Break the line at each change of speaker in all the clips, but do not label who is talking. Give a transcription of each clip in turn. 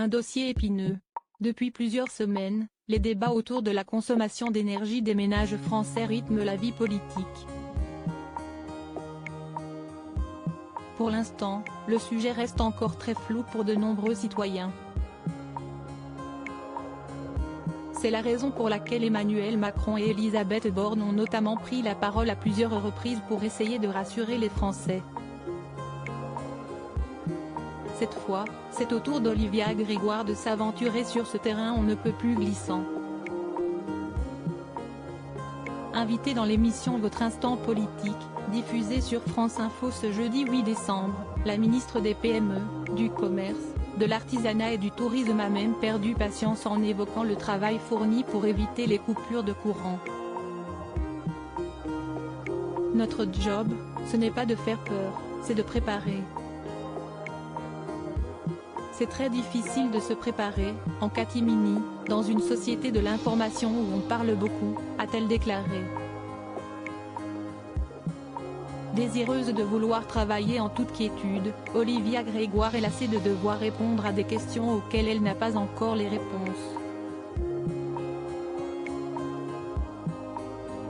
Un dossier épineux. Depuis plusieurs semaines, les débats autour de la consommation d'énergie des ménages français rythment la vie politique. Pour l'instant, le sujet reste encore très flou pour de nombreux citoyens. C'est la raison pour laquelle Emmanuel Macron et Elisabeth Borne ont notamment pris la parole à plusieurs reprises pour essayer de rassurer les Français. Cette fois, c'est au tour d'Olivia Grégoire de s'aventurer sur ce terrain on ne peut plus glissant. Invitée dans l'émission Votre Instant Politique, diffusée sur France Info ce jeudi 8 décembre, la ministre des PME, du Commerce, de l'Artisanat et du Tourisme a même perdu patience en évoquant le travail fourni pour éviter les coupures de courant. Notre job, ce n'est pas de faire peur, c'est de préparer. C'est très difficile de se préparer, en catimini, dans une société de l'information où on parle beaucoup, a-t-elle déclaré. Désireuse de vouloir travailler en toute quiétude, Olivia Grégoire est lassée de devoir répondre à des questions auxquelles elle n'a pas encore les réponses.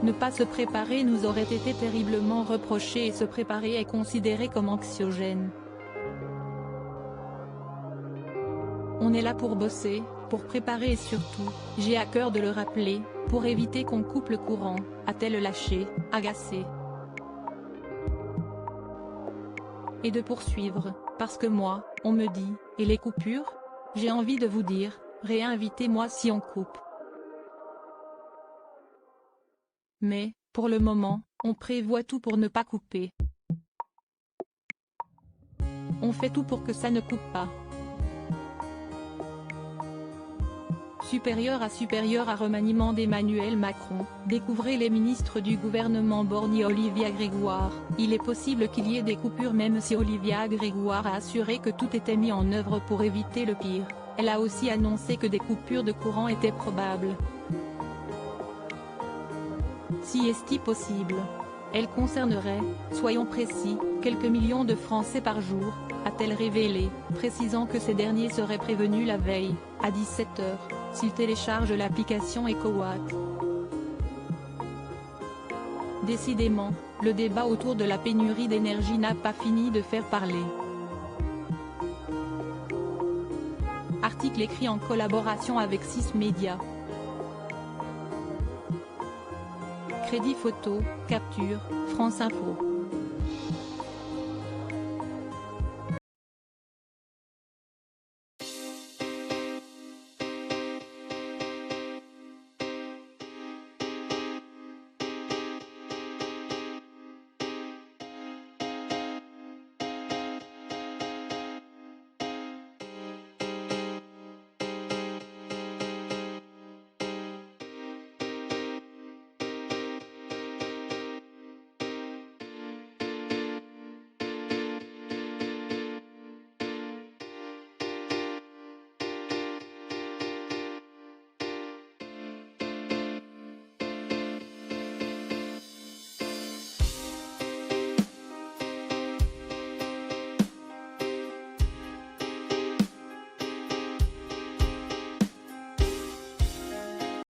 Ne pas se préparer nous aurait été terriblement reproché et se préparer est considéré comme anxiogène. On est là pour bosser, pour préparer et surtout, j'ai à cœur de le rappeler, pour éviter qu'on coupe le courant, a-t-elle lâché, agacée. Et de poursuivre, parce que moi, on me dit, et les coupures? J'ai envie de vous dire, réinvitez-moi si on coupe. Mais, pour le moment, on prévoit tout pour ne pas couper. On fait tout pour que ça ne coupe pas. Supérieur à remaniement d'Emmanuel Macron, découvrez les ministres du gouvernement Borne et Olivia Grégoire. Il est possible qu'il y ait des coupures même si Olivia Grégoire a assuré que tout était mis en œuvre pour éviter le pire. Elle a aussi annoncé que des coupures de courant étaient probables. Si est-il possible? Elle concernerait, soyons précis, quelques millions de Français par jour, a-t-elle révélé, précisant que ces derniers seraient prévenus la veille, à 17 h, s'ils téléchargent l'application EcoWatt. Décidément, le débat autour de la pénurie d'énergie n'a pas fini de faire parler. Article écrit en collaboration avec 6 médias. Crédit photo, capture, France Info.